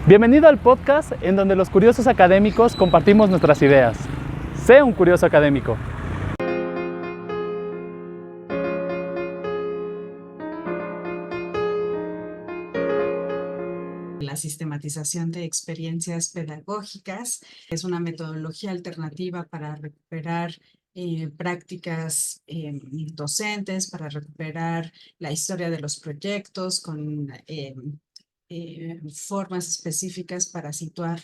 Bienvenido al podcast en donde los curiosos académicos compartimos nuestras ideas. Sé un curioso académico. La sistematización de experiencias pedagógicas es una metodología alternativa para recuperar prácticas docentes, para recuperar la historia de los proyectos con formas específicas para situar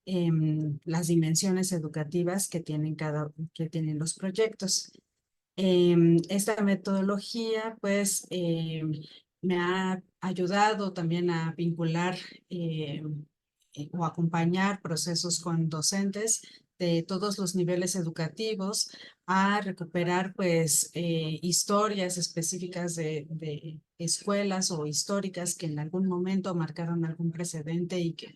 las dimensiones educativas que tienen los proyectos. Esta metodología, pues, me ha ayudado también a vincular o acompañar procesos con docentes de todos los niveles educativos a recuperar, pues, historias específicas de escuelas o históricas que en algún momento marcaron algún precedente y que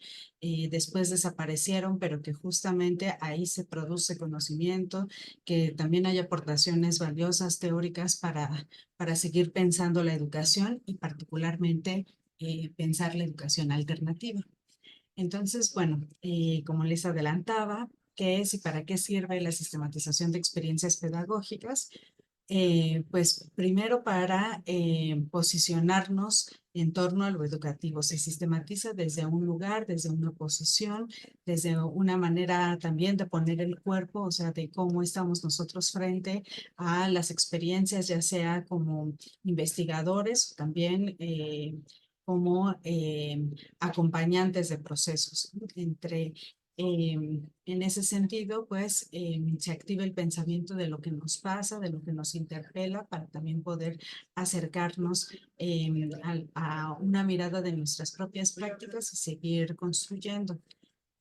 después desaparecieron, pero que justamente ahí se produce conocimiento, que también hay aportaciones valiosas teóricas para seguir pensando la educación y particularmente pensar la educación alternativa. Entonces, bueno, como les adelantaba, ¿qué es y para qué sirve la sistematización de experiencias pedagógicas? Pues primero para posicionarnos en torno a lo educativo. Se sistematiza desde un lugar, desde una posición, desde una manera también de poner el cuerpo, o sea, de cómo estamos nosotros frente a las experiencias, ya sea como investigadores, también como acompañantes de procesos. En ese sentido, pues se activa el pensamiento de lo que nos pasa, de lo que nos interpela, para también poder acercarnos a una mirada de nuestras propias prácticas y seguir construyendo.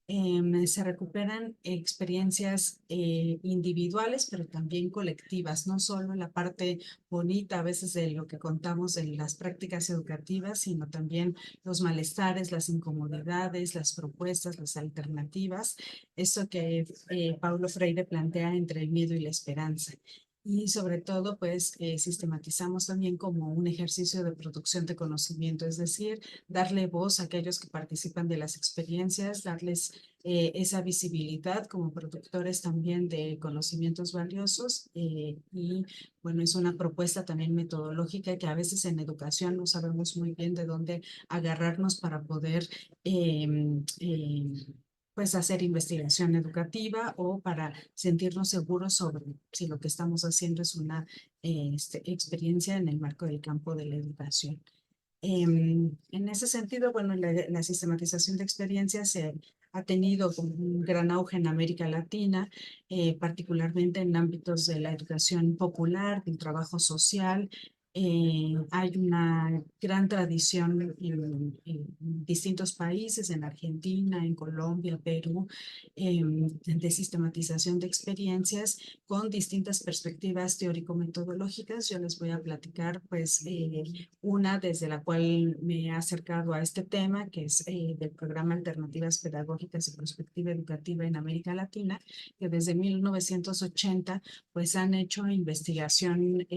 Se recuperan experiencias individuales, pero también colectivas, no solo la parte bonita a veces de lo que contamos en las prácticas educativas, sino también los malestares, las incomodidades, las propuestas, las alternativas, eso que Paulo Freire plantea entre el miedo y la esperanza. Y sobre todo, pues, sistematizamos también como un ejercicio de producción de conocimiento, es decir, darle voz a aquellos que participan de las experiencias, darles esa visibilidad como productores también de conocimientos valiosos y bueno, es una propuesta también metodológica que a veces en educación no sabemos muy bien de dónde agarrarnos para poder eh, eh, pues hacer investigación educativa o para sentirnos seguros sobre si lo que estamos haciendo es una experiencia en el marco del campo de la educación. En ese sentido, bueno, la sistematización de experiencias se ha tenido como un gran auge en América Latina, particularmente en ámbitos de la educación popular, del trabajo social. Hay una gran tradición en distintos países, en Argentina, en Colombia, Perú, de sistematización de experiencias con distintas perspectivas teórico-metodológicas. Yo les voy a platicar, pues, una desde la cual me he acercado a este tema, que es del programa Alternativas Pedagógicas y Perspectiva Educativa en América Latina, que desde 1980 pues han hecho investigación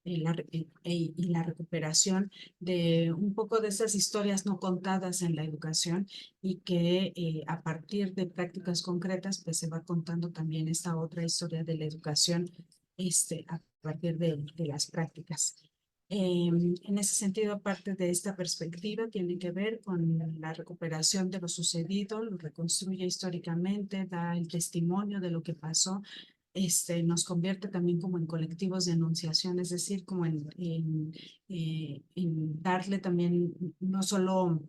y la recuperación de un poco de esas historias no contadas en la educación y que a partir de prácticas concretas pues se va contando también esta otra historia de la educación a partir de las prácticas. En ese sentido, parte de esta perspectiva tiene que ver con la recuperación de lo sucedido, lo reconstruye históricamente, da el testimonio de lo que pasó, nos convierte también como en colectivos de enunciación, es decir, como en darle también no solo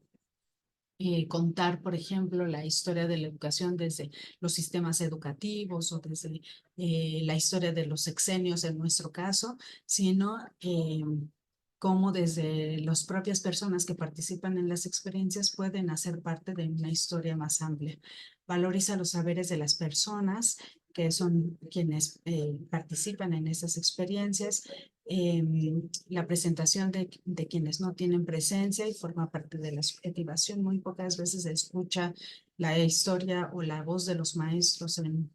contar, por ejemplo, la historia de la educación desde los sistemas educativos o desde la historia de los sexenios en nuestro caso, sino cómo desde las propias personas que participan en las experiencias pueden hacer parte de una historia más amplia. Valoriza los saberes de las personas que son quienes participan en esas experiencias, la presentación de quienes no tienen presencia y forma parte de la subjetivación. Muy pocas veces se escucha la historia o la voz de los maestros en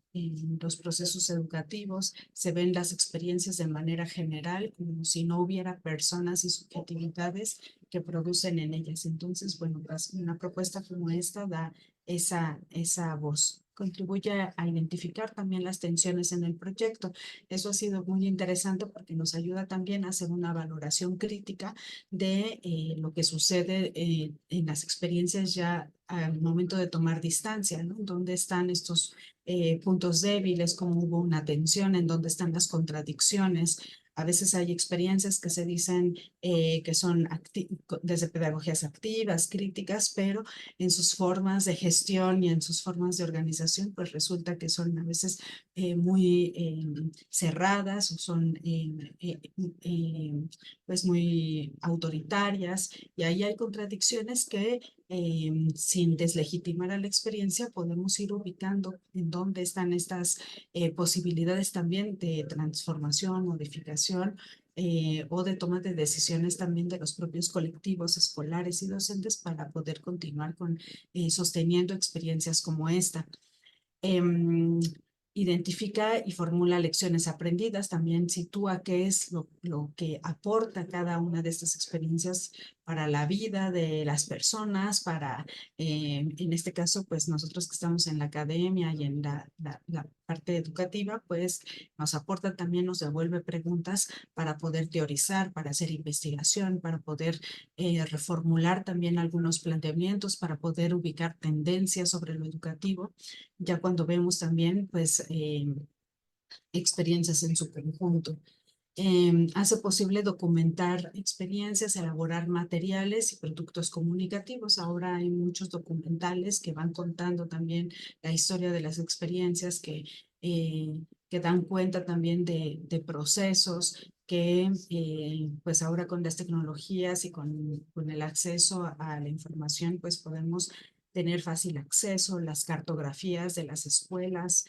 los procesos educativos, se ven las experiencias de manera general, como si no hubiera personas y subjetividades que producen en ellas. Entonces, bueno, pues una propuesta como esta da esa voz. Contribuye a identificar también las tensiones en el proyecto. Eso ha sido muy interesante porque nos ayuda también a hacer una valoración crítica de lo que sucede en las experiencias ya al momento de tomar distancia, ¿no? ¿Dónde están estos puntos débiles? ¿Cómo hubo una tensión? ¿En dónde están las contradicciones? A veces hay experiencias que se dicen que son desde pedagogías activas, críticas, pero en sus formas de gestión y en sus formas de organización, pues resulta que son a veces muy cerradas o son pues muy autoritarias, y ahí hay contradicciones que sin deslegitimar a la experiencia podemos ir ubicando en dónde están estas posibilidades también de transformación, modificación o de toma de decisiones también de los propios colectivos escolares y docentes para poder continuar con sosteniendo experiencias como esta. Em, Identifica y formula lecciones aprendidas, también sitúa qué es lo que aporta cada una de estas experiencias para la vida de las personas, para, en este caso, pues nosotros que estamos en la academia y en la parte educativa, pues nos aporta también, nos devuelve preguntas para poder teorizar, para hacer investigación, para poder reformular también algunos planteamientos, para poder ubicar tendencias sobre lo educativo ya cuando vemos también pues experiencias en su conjunto. Hace posible documentar experiencias, elaborar materiales y productos comunicativos. Ahora hay muchos documentales que van contando también la historia de las experiencias que dan cuenta también de procesos que pues ahora con las tecnologías y con el acceso a la información pues podemos tener fácil acceso, las cartografías de las escuelas,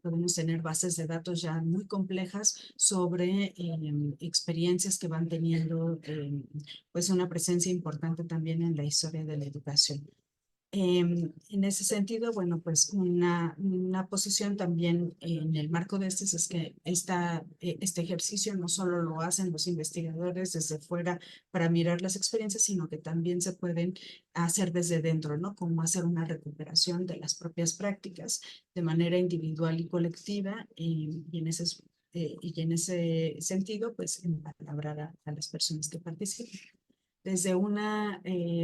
podemos tener bases de datos ya muy complejas sobre experiencias que van teniendo pues una presencia importante también en la historia de la educación. En ese sentido, bueno, pues una posición también en el marco de este es que este ejercicio no solo lo hacen los investigadores desde fuera para mirar las experiencias, sino que también se pueden hacer desde dentro, ¿no? Como hacer una recuperación de las propias prácticas de manera individual y colectiva y en ese sentido, pues, empalabrar a las personas que participan. Desde una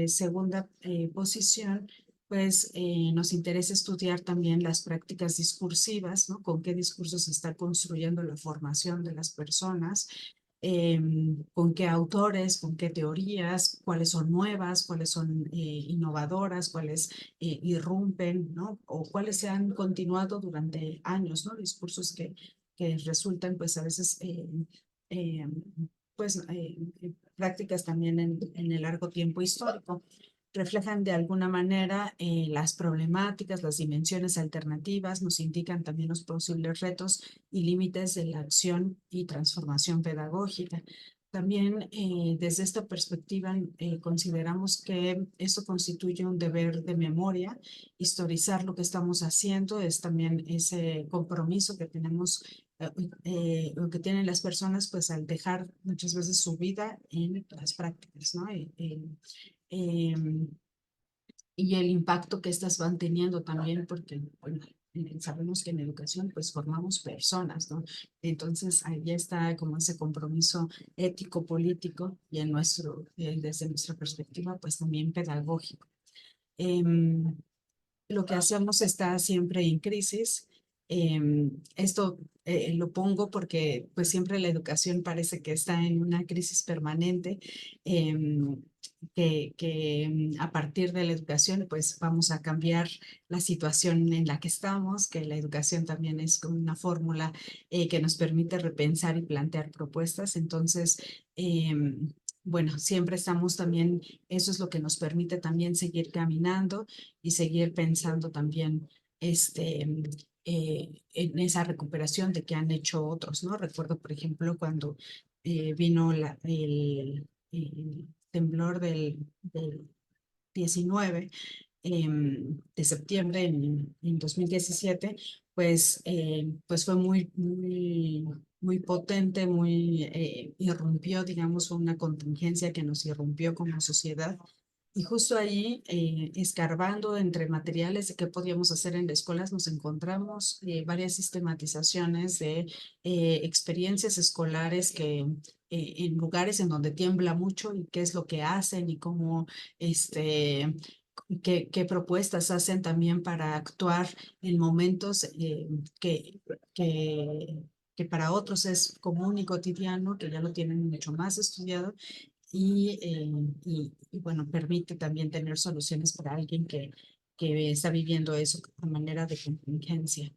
segunda posición, pues nos interesa estudiar también las prácticas discursivas, ¿no? Con qué discursos se está construyendo la formación de las personas, con qué autores, con qué teorías, cuáles son nuevas, cuáles son innovadoras, cuáles irrumpen, ¿no? O cuáles se han continuado durante años, ¿no? Discursos que resultan, pues a veces, eh, pues, prácticas también en el largo tiempo histórico. Reflejan de alguna manera las problemáticas, las dimensiones alternativas, nos indican también los posibles retos y límites de la acción y transformación pedagógica. También desde esta perspectiva consideramos que esto constituye un deber de memoria. Historizar lo que estamos haciendo es también ese compromiso que tenemos, lo que tienen las personas pues al dejar muchas veces su vida en las prácticas, ¿no? Em, y el impacto que estas van teniendo también, porque bueno, sabemos que en educación pues formamos personas, ¿no? Entonces ahí está como ese compromiso ético, político y desde nuestra perspectiva pues también pedagógico. Em, lo que hacemos está siempre en crisis. Esto lo pongo porque pues siempre la educación parece que está en una crisis permanente, a partir de la educación pues vamos a cambiar la situación en la que estamos, que la educación también es como una fórmula que nos permite repensar y plantear propuestas. Entonces, bueno, siempre estamos también, eso es lo que nos permite también seguir caminando y seguir pensando también en esa recuperación de que han hecho otros, ¿no? Recuerdo, por ejemplo, cuando vino el temblor del 19, de septiembre en 2017, pues fue muy potente, irrumpió, digamos, una contingencia que nos irrumpió como sociedad. Y justo ahí, escarbando entre materiales de qué podíamos hacer en las escuelas, nos encontramos varias sistematizaciones de experiencias escolares en lugares en donde tiembla mucho y qué es lo que hacen y cómo, este, qué propuestas hacen también para actuar en momentos que, que para otros es común y cotidiano, que ya lo tienen mucho más estudiado y bueno, permite también tener soluciones para alguien que está viviendo eso de manera de contingencia.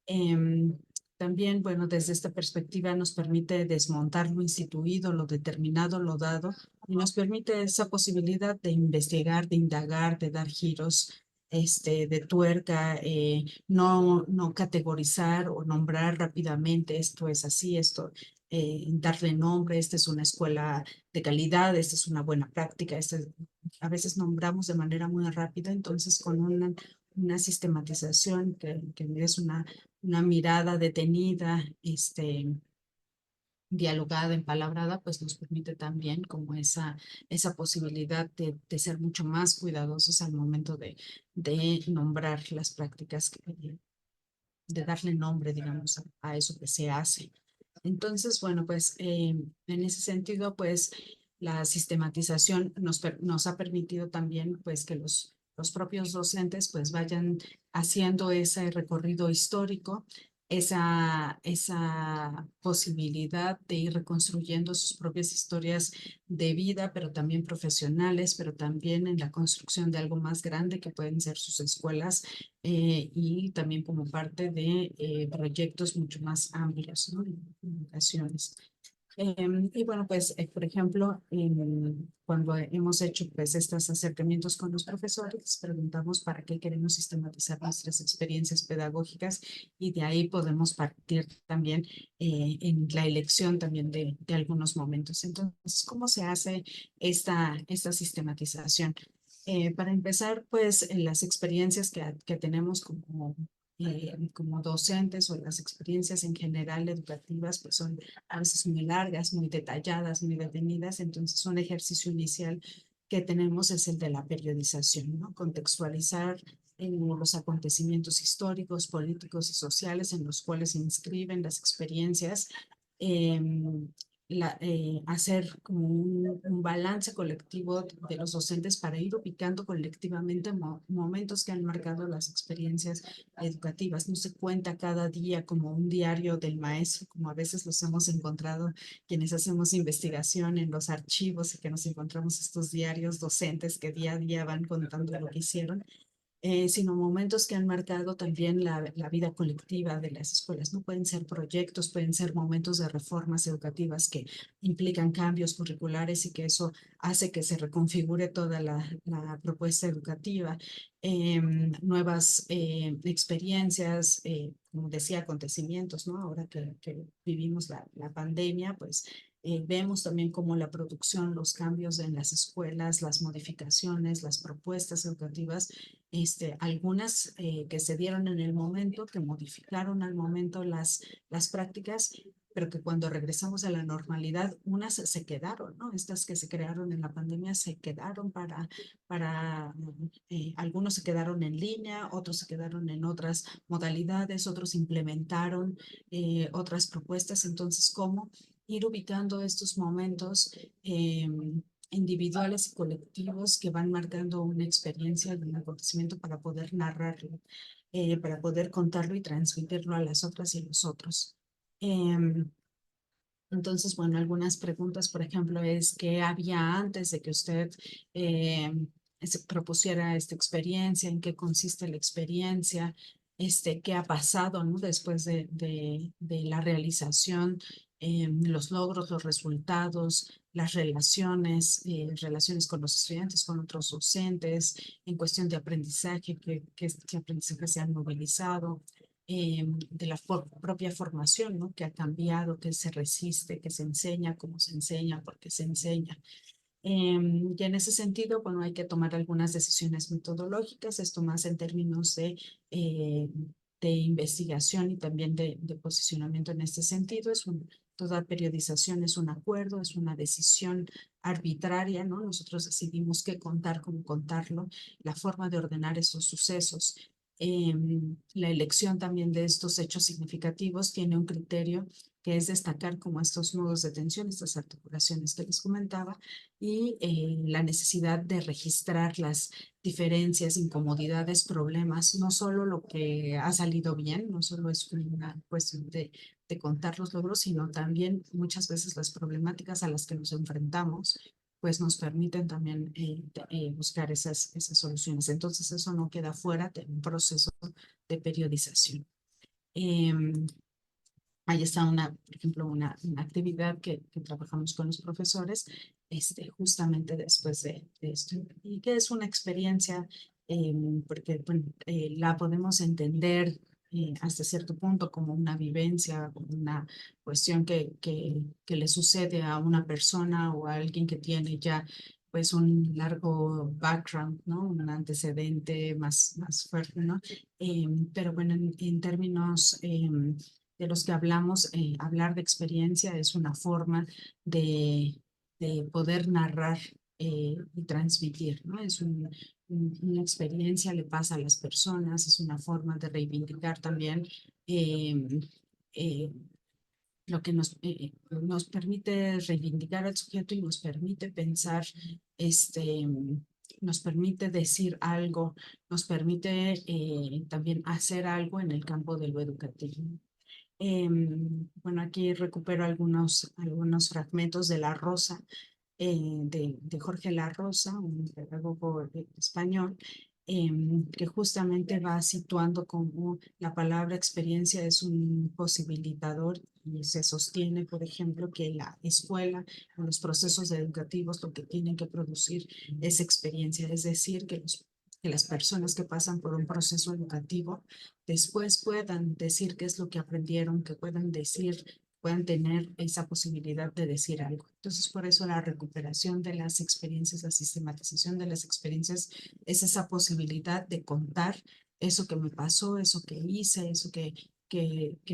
Em, También, bueno, desde esta perspectiva nos permite desmontar lo instituido, lo determinado, lo dado, y nos permite esa posibilidad de investigar, de indagar, de dar giros de tuerca, no categorizar o nombrar rápidamente esto es así, darle nombre, esta es una escuela de calidad, esta es una buena práctica, a veces nombramos de manera muy rápida, entonces con una sistematización que es una mirada detenida, dialogada, empalabrada, pues nos permite también como esa posibilidad de ser mucho más cuidadosos al momento de nombrar las prácticas, de darle nombre, digamos, a eso que se hace. Entonces, bueno, pues en ese sentido, pues la sistematización nos ha permitido también, pues, que los propios docentes, pues, vayan haciendo ese recorrido histórico, esa posibilidad de ir reconstruyendo sus propias historias de vida, pero también profesionales, pero también en la construcción de algo más grande que pueden ser sus escuelas y también como parte de proyectos mucho más amplios, ¿no? En ocasiones. Y bueno, pues, por ejemplo, cuando hemos hecho pues estos acercamientos con los profesores, les preguntamos para qué queremos sistematizar nuestras experiencias pedagógicas y de ahí podemos partir también en la elección también de algunos momentos. Entonces, ¿cómo se hace esta sistematización? Para empezar, pues, en las experiencias que tenemos como docentes o las experiencias en general educativas, pues son a veces muy largas, muy detalladas, muy detenidas. Entonces, un ejercicio inicial que tenemos es el de la periodización, ¿no? Contextualizar los acontecimientos históricos, políticos y sociales en los cuales se inscriben las experiencias. Hacer como un balance colectivo de los docentes para ir ubicando colectivamente momentos que han marcado las experiencias educativas. No se cuenta cada día como un diario del maestro, como a veces los hemos encontrado quienes hacemos investigación en los archivos y que nos encontramos estos diarios docentes que día a día van contando lo que hicieron, sino momentos que han marcado también la vida colectiva de las escuelas. No pueden ser proyectos, pueden ser momentos de reformas educativas que implican cambios curriculares y que eso hace que se reconfigure toda la propuesta educativa. Nuevas experiencias, como decía, acontecimientos, ¿no? Ahora que vivimos la pandemia, pues vemos también cómo la producción, los cambios en las escuelas, las modificaciones, las propuestas educativas, algunas que se dieron en el momento, que modificaron al momento las prácticas, pero que cuando regresamos a la normalidad, unas se quedaron, ¿no? Estas que se crearon en la pandemia se quedaron algunos se quedaron en línea, otros se quedaron en otras modalidades, otros implementaron otras propuestas. Entonces, ¿cómo ir ubicando estos momentos individuales y colectivos que van marcando una experiencia de un acontecimiento para poder narrarlo, para poder contarlo y transmitirlo a las otras y los otros? Em, entonces, bueno, algunas preguntas, por ejemplo, es qué había antes de que usted se propusiera esta experiencia, en qué consiste la experiencia, qué ha pasado, ¿no? Después de la realización, los logros, los resultados, las relaciones con los estudiantes, con otros docentes, en cuestión de aprendizaje, qué aprendizaje se han movilizado, de la propia formación, ¿no? Que ha cambiado, que se resiste, que se enseña, cómo se enseña, por qué se enseña. Y en ese sentido, bueno, hay que tomar algunas decisiones metodológicas, esto más en términos de investigación y también de posicionamiento en este sentido. Toda periodización es un acuerdo, es una decisión arbitraria, ¿no? Nosotros decidimos qué contar, cómo contarlo, la forma de ordenar estos sucesos. La elección también de estos hechos significativos tiene un criterio que es destacar como estos nudos de tensión, estas articulaciones que les comentaba, y la necesidad de registrar las diferencias, incomodidades, problemas, no solo lo que ha salido bien, no solo es una cuestión de contar los logros, sino también muchas veces las problemáticas a las que nos enfrentamos, pues nos permiten también buscar esas soluciones. Entonces eso no queda fuera de un proceso de periodización. Ahí está por ejemplo, una actividad que trabajamos con los profesores, justamente después de esto, y que es una experiencia, porque bueno, la podemos entender hasta cierto punto como una vivencia, como una cuestión que le sucede a una persona o a alguien que tiene ya pues un largo background, ¿no? Un antecedente más fuerte, ¿no? Pero bueno, en términos de los que hablamos, hablar de experiencia es una forma de, de poder narrar y transmitir, ¿no? Una experiencia, le pasa a las personas, es una forma de reivindicar también eh, eh, lo que nos permite reivindicar al sujeto y nos permite pensar, nos permite decir algo, nos permite también hacer algo en el campo de lo educativo. Bueno, aquí recupero algunos fragmentos de La Rosa, de Jorge La Rosa, un pedagogo español, que justamente va situando cómo la palabra experiencia es un posibilitador y se sostiene, por ejemplo, que la escuela o los procesos educativos lo que tienen que producir es experiencia, es decir, que las personas que pasan por un proceso educativo después puedan decir qué es lo que aprendieron, que puedan tener esa posibilidad de decir algo. Entonces, por eso la recuperación de las experiencias, la sistematización de las experiencias es esa posibilidad de contar eso que me pasó, eso que hice, eso que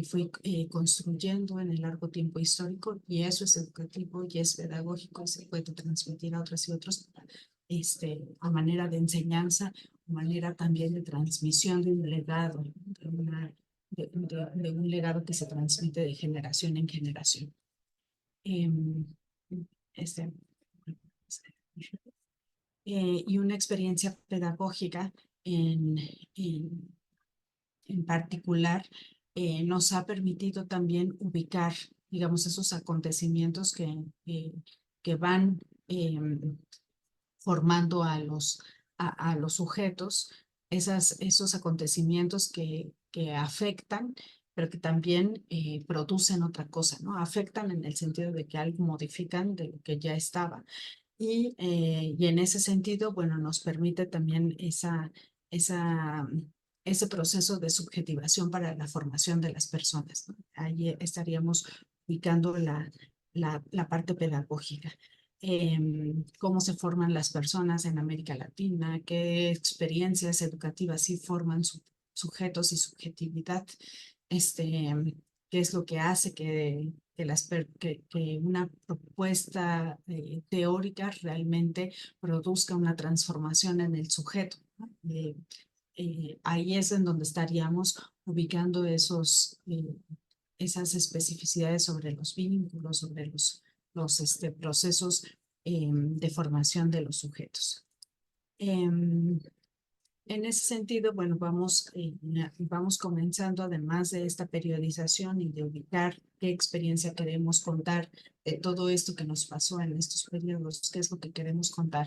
fui construyendo en el largo tiempo histórico, y eso es educativo y es pedagógico y se puede transmitir a otras y otros a manera de enseñanza, manera también de transmisión de un legado, de un legado que se transmite de generación en generación. Em, este, y una experiencia pedagógica en, en, en particular nos ha permitido también ubicar, digamos, esos acontecimientos que van formando a los sujetos, esos acontecimientos que afectan, pero que también producen otra cosa, ¿no? Afectan en el sentido de que algo modifican de lo que ya estaba. Y en ese sentido, bueno, nos permite también esa, ese proceso de subjetivación para la formación de las personas, ¿no? Ahí estaríamos ubicando la parte pedagógica. Cómo se forman las personas en América Latina, qué experiencias educativas sí forman sujetos y subjetividad, qué es lo que hace que una propuesta teórica realmente produzca una transformación en el sujeto, ¿no? Ahí es en donde estaríamos ubicando esas especificidades sobre los vínculos, sobre los procesos de formación de los sujetos. En ese sentido, bueno, vamos comenzando, además de esta periodización y de ubicar qué experiencia queremos contar de todo esto que nos pasó en estos periodos, qué es lo que queremos contar.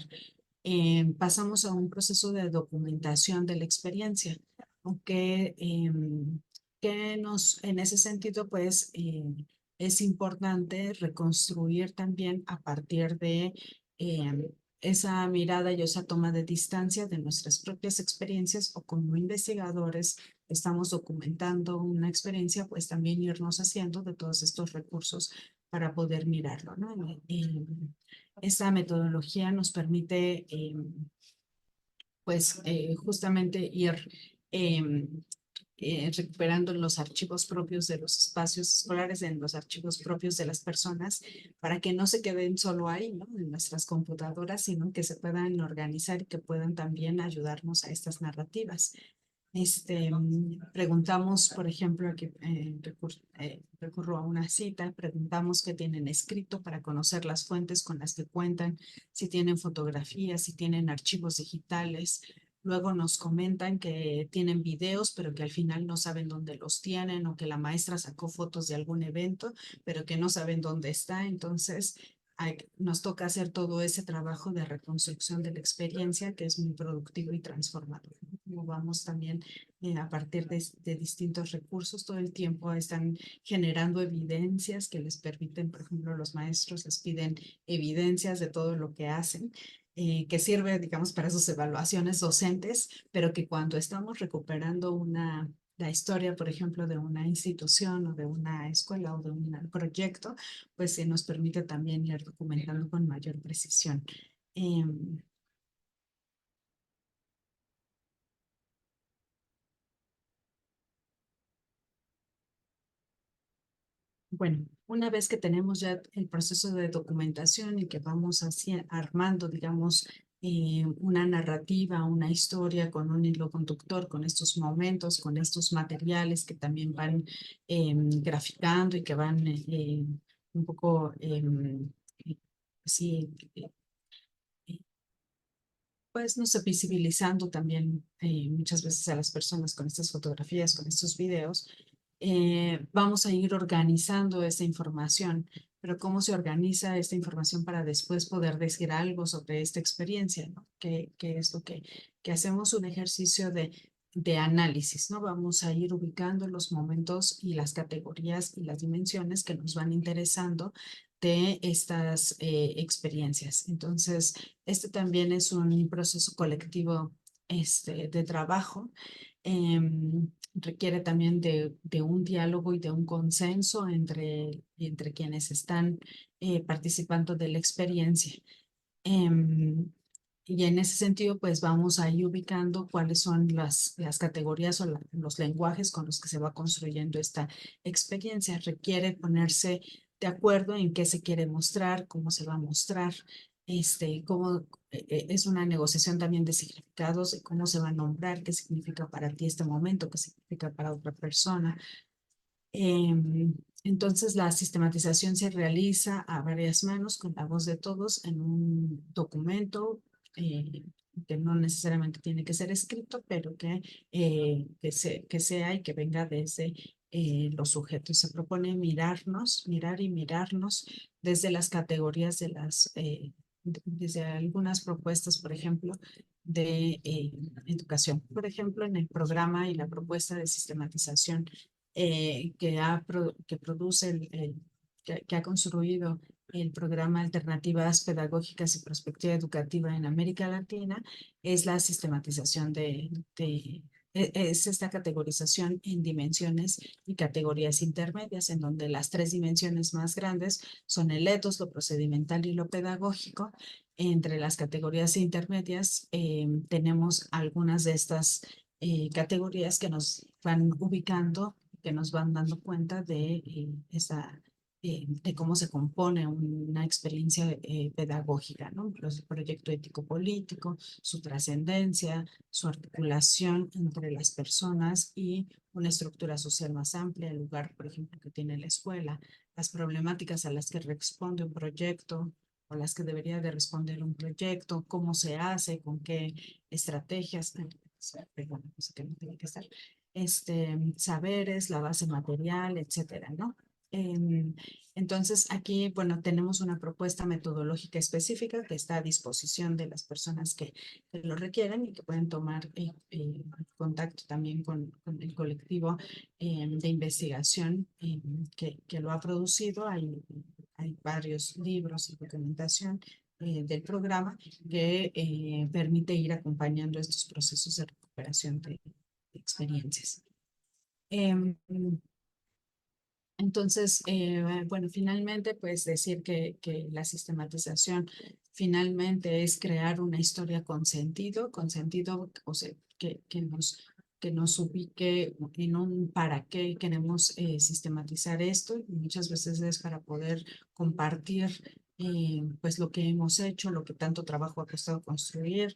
Pasamos a un proceso de documentación de la experiencia, aunque en ese sentido, pues, es importante reconstruir también a partir de esa mirada y esa toma de distancia de nuestras propias experiencias, o como investigadores estamos documentando una experiencia, pues también irnos haciendo de todos estos recursos para poder mirarlo, ¿no? Esta metodología nos permite pues justamente ir recuperando los archivos propios de los espacios escolares, en los archivos propios de las personas, para que no se queden solo ahí, ¿no? En nuestras computadoras, sino que se puedan organizar y que puedan también ayudarnos a estas narrativas. Preguntamos, por ejemplo, aquí recurro a una cita, preguntamos qué tienen escrito para conocer las fuentes con las que cuentan, si tienen fotografías, si tienen archivos digitales. Luego nos comentan que tienen videos, pero que al final no saben dónde los tienen, o que la maestra sacó fotos de algún evento, pero que no saben dónde está. Entonces, nos toca hacer todo ese trabajo de reconstrucción de la experiencia, que es muy productivo y transformador. Como vamos también a partir de distintos recursos, todo el tiempo están generando evidencias que les permiten, por ejemplo, los maestros les piden evidencias de todo lo que hacen, que sirve, digamos, para sus evaluaciones docentes, pero que cuando estamos recuperando la historia, por ejemplo, de una institución o de una escuela o de un proyecto, pues se nos permite también ir documentando con mayor precisión. Bueno, una vez que tenemos ya el proceso de documentación y que vamos así armando, digamos, una narrativa, una historia con un hilo conductor, con estos momentos, con estos materiales que también van graficando y que van un poco, sí, pues, no sé, visibilizando también muchas veces a las personas con estas fotografías, con estos videos, vamos a ir organizando esta información. Pero ¿cómo se organiza esta información para después poder decir algo sobre esta experiencia, ¿no? ¿Qué es lo que hacemos? Un ejercicio de análisis, ¿no? Vamos a ir ubicando los momentos y las categorías y las dimensiones que nos van interesando de estas experiencias. Entonces, este también es un proceso colectivo de trabajo. Requiere también de un diálogo y de un consenso entre quienes están participando de la experiencia. Y en ese sentido, pues vamos ahí ubicando cuáles son las categorías o los lenguajes con los que se va construyendo esta experiencia. Requiere ponerse de acuerdo en qué se quiere mostrar, cómo se va a mostrar, cómo es una negociación también de significados, de cómo se va a nombrar, qué significa para ti este momento, qué significa para otra persona. Entonces, la sistematización se realiza a varias manos con la voz de todos en un documento eh, que no necesariamente tiene que ser escrito, pero que sea y que venga desde los sujetos. Se propone mirar y mirarnos desde las categorías desde algunas propuestas, por ejemplo, de educación. Por ejemplo, en el programa y la propuesta de sistematización que produce que ha construido el programa Alternativas Pedagógicas y Perspectiva Educativa en América Latina, es la sistematización es esta categorización en dimensiones y categorías intermedias, en donde las tres dimensiones más grandes son el etos, lo procedimental y lo pedagógico. Entre las categorías intermedias tenemos algunas de estas categorías que nos van ubicando, que nos van dando cuenta de cómo se compone una experiencia pedagógica, ¿no? El proyecto ético-político, su trascendencia, su articulación entre las personas y una estructura social más amplia, el lugar, por ejemplo, que tiene la escuela, las problemáticas a las que responde un proyecto o las que debería de responder un proyecto, cómo se hace, con qué estrategias, perdón, no sé qué no tiene que estar, saberes, la base material, etcétera, ¿no? Entonces, aquí, bueno, tenemos una propuesta metodológica específica que está a disposición de las personas que lo requieren y que pueden tomar contacto también con el colectivo de investigación que lo ha producido. Hay varios libros y documentación del programa que permite ir acompañando estos procesos de recuperación de experiencias. Entonces, bueno, finalmente, pues decir que la sistematización finalmente es crear una historia con sentido, o sea, que nos ubique en un para qué queremos sistematizar esto. Y muchas veces es para poder compartir pues lo que hemos hecho, lo que tanto trabajo ha costado construir.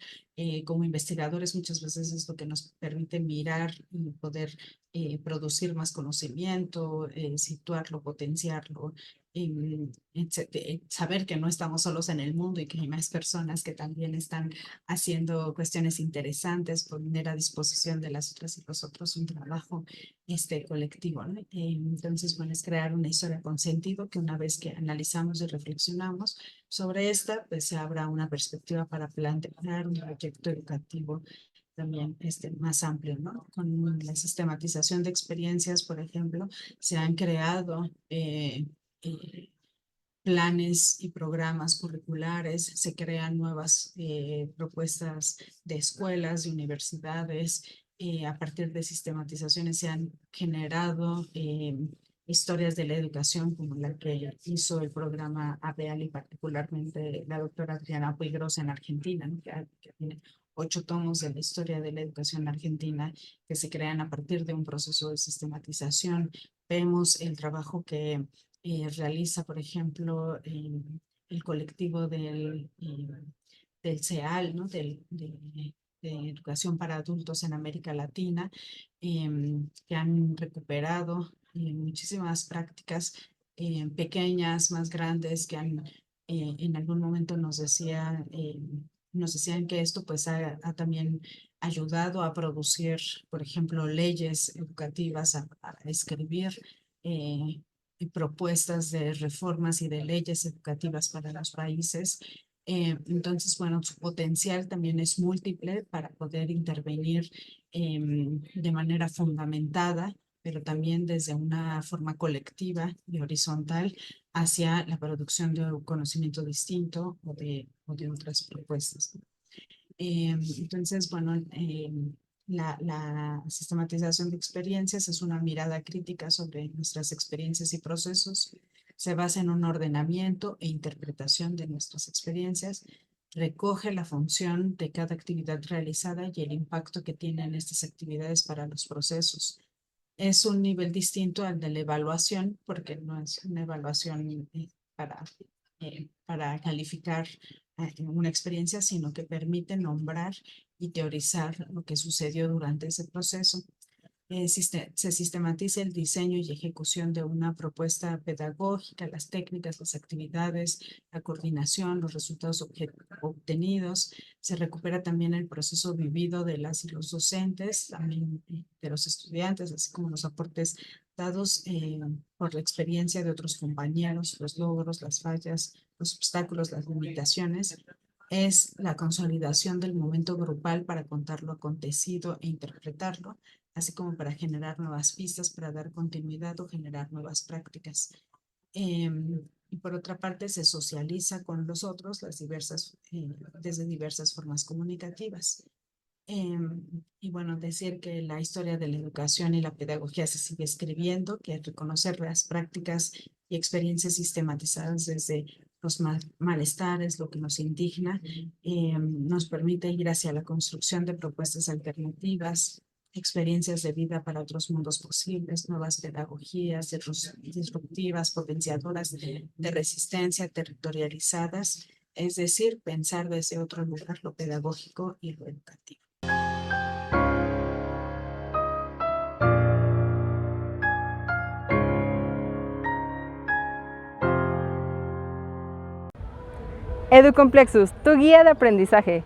Como investigadores muchas veces es lo que nos permite mirar y poder producir más conocimiento, situarlo, potenciarlo, saber que no estamos solos en el mundo y que hay más personas que también están haciendo cuestiones interesantes, poner a disposición de las otras y los otros un trabajo colectivo, ¿no? Entonces, bueno, es crear una historia con sentido que una vez que analizamos y reflexionamos sobre esta, pues se abra una perspectiva para plantear un proyecto educativo también más amplio, ¿no? Con la sistematización de experiencias, por ejemplo, se han creado eh, planes y programas curriculares, se crean nuevas propuestas de escuelas, de universidades, a partir de sistematizaciones se han generado historias de la educación como la que hizo el programa ABEAL y particularmente la doctora Adriana Puigros en Argentina, ¿no? Que tiene 8 tomos de la historia de la educación argentina que se crean a partir de un proceso de sistematización. Vemos el trabajo que realiza, por ejemplo, el colectivo del CEAL, ¿no? De Educación para Adultos en América Latina, que han recuperado muchísimas prácticas pequeñas, más grandes, que han en algún momento nos decían que esto pues ha también ayudado a producir, por ejemplo, leyes educativas, a escribir propuestas de reformas y de leyes educativas para los países. Entonces, bueno, su potencial también es múltiple para poder intervenir de manera fundamentada, pero también desde una forma colectiva y horizontal hacia la producción de un conocimiento distinto o de otras propuestas. Entonces, bueno, la sistematización de experiencias es una mirada crítica sobre nuestras experiencias y procesos. Se basa en un ordenamiento e interpretación de nuestras experiencias. Recoge la función de cada actividad realizada y el impacto que tienen estas actividades para los procesos. Es un nivel distinto al de la evaluación, porque no es una evaluación para calificar una experiencia, sino que permite nombrar y teorizar lo que sucedió durante ese proceso. Se sistematiza el diseño y ejecución de una propuesta pedagógica, las técnicas, las actividades, la coordinación, los resultados obtenidos. Se recupera también el proceso vivido de las y los docentes, también de los estudiantes, así como los aportes dados por la experiencia de otros compañeros, los logros, las fallas, los obstáculos, las limitaciones. Es la consolidación del momento grupal para contar lo acontecido e interpretarlo, así como para generar nuevas pistas, para dar continuidad o generar nuevas prácticas. Y por otra parte, se socializa con los otros desde diversas formas comunicativas. Y bueno, decir que la historia de la educación y la pedagogía se sigue escribiendo, que reconocer las prácticas y experiencias sistematizadas desde los malestares, lo que nos indigna, nos permite ir hacia la construcción de propuestas alternativas, experiencias de vida para otros mundos posibles, nuevas pedagogías disruptivas, potenciadoras de resistencia, territorializadas, es decir, pensar desde otro lugar lo pedagógico y lo educativo. EduComplexus, tu guía de aprendizaje.